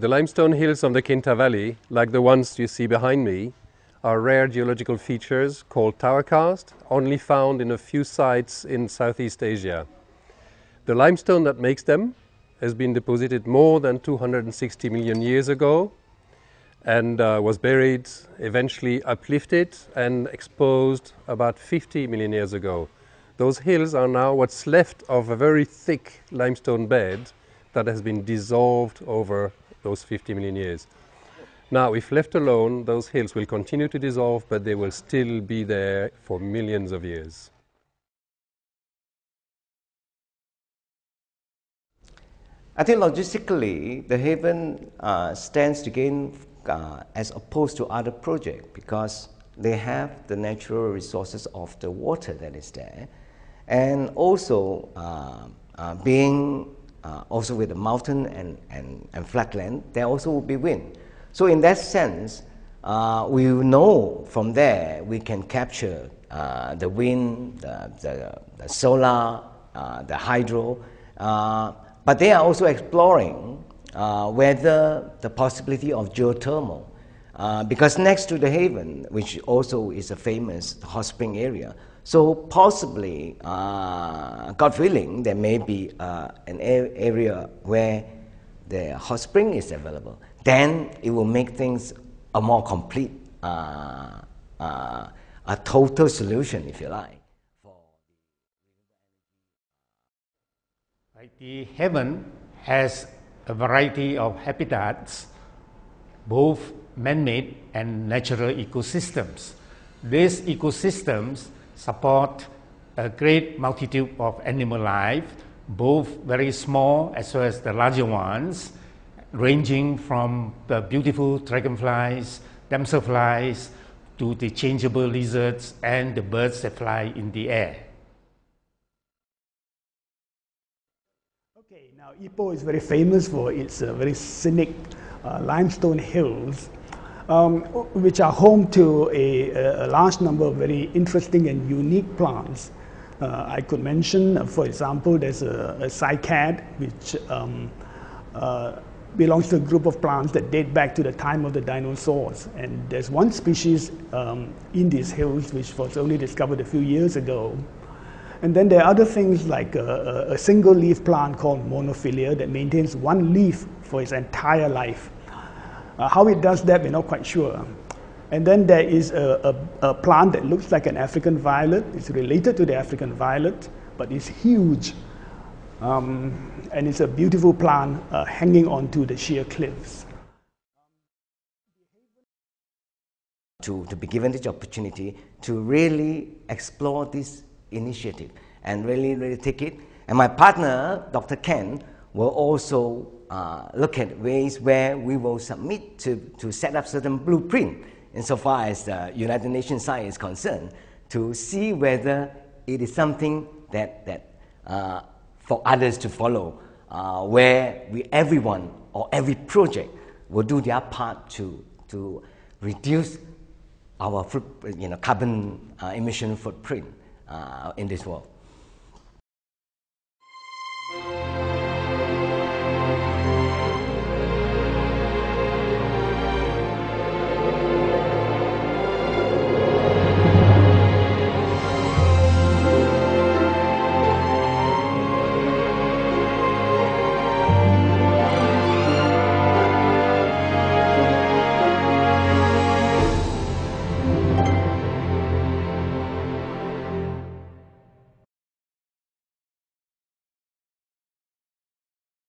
The limestone hills of the Kinta Valley, like the ones you see behind me, are rare geological features called tower karst, only found in a few sites in Southeast Asia. The limestone that makes them has been deposited more than 260 million years ago and was buried, eventually uplifted and exposed about 50 million years ago. Those hills are now what's left of a very thick limestone bed that has been dissolved over those 50 million years. Now, if left alone, those hills will continue to dissolve, but they will still be there for millions of years. I think logistically, the Haven stands to gain as opposed to other projects because they have the natural resources of the water that is there, and also being also with the mountain and flatland, there also will be wind. So in that sense, we know from there we can capture the wind, the solar, the hydro, but they are also exploring whether the possibility of geothermal, because next to the Haven, which also is a famous hot spring area, so possibly, God willing, there may be an area where the hot spring is available. Then it will make things a more complete, a total solution, if you like. The Haven has a variety of habitats, both man-made and natural ecosystems. These ecosystems support a great multitude of animal life, both very small as well as the larger ones, ranging from the beautiful dragonflies, damselflies, to the changeable lizards and the birds that fly in the air. Okay, now Ipoh is very famous for its very scenic limestone hills, which are home to a large number of very interesting and unique plants. I could mention, for example, there's a cycad, which belongs to a group of plants that date back to the time of the dinosaurs. And there's one species in these hills which was only discovered a few years ago. And then there are other things like a single leaf plant called monophylia that maintains one leaf for its entire life. How it does that, we're not quite sure. And then there is a plant that looks like an African violet. It's related to the African violet, but it's huge. And it's a beautiful plant hanging onto the sheer cliffs. To be given this opportunity to really explore this initiative and really take it. And my partner, Dr. Ken, will also look at ways where we will submit to set up certain blueprint insofar as the United Nations side is concerned, to see whether it is something that for others to follow, where everyone or every project will do their part to reduce our carbon emission footprint in this world.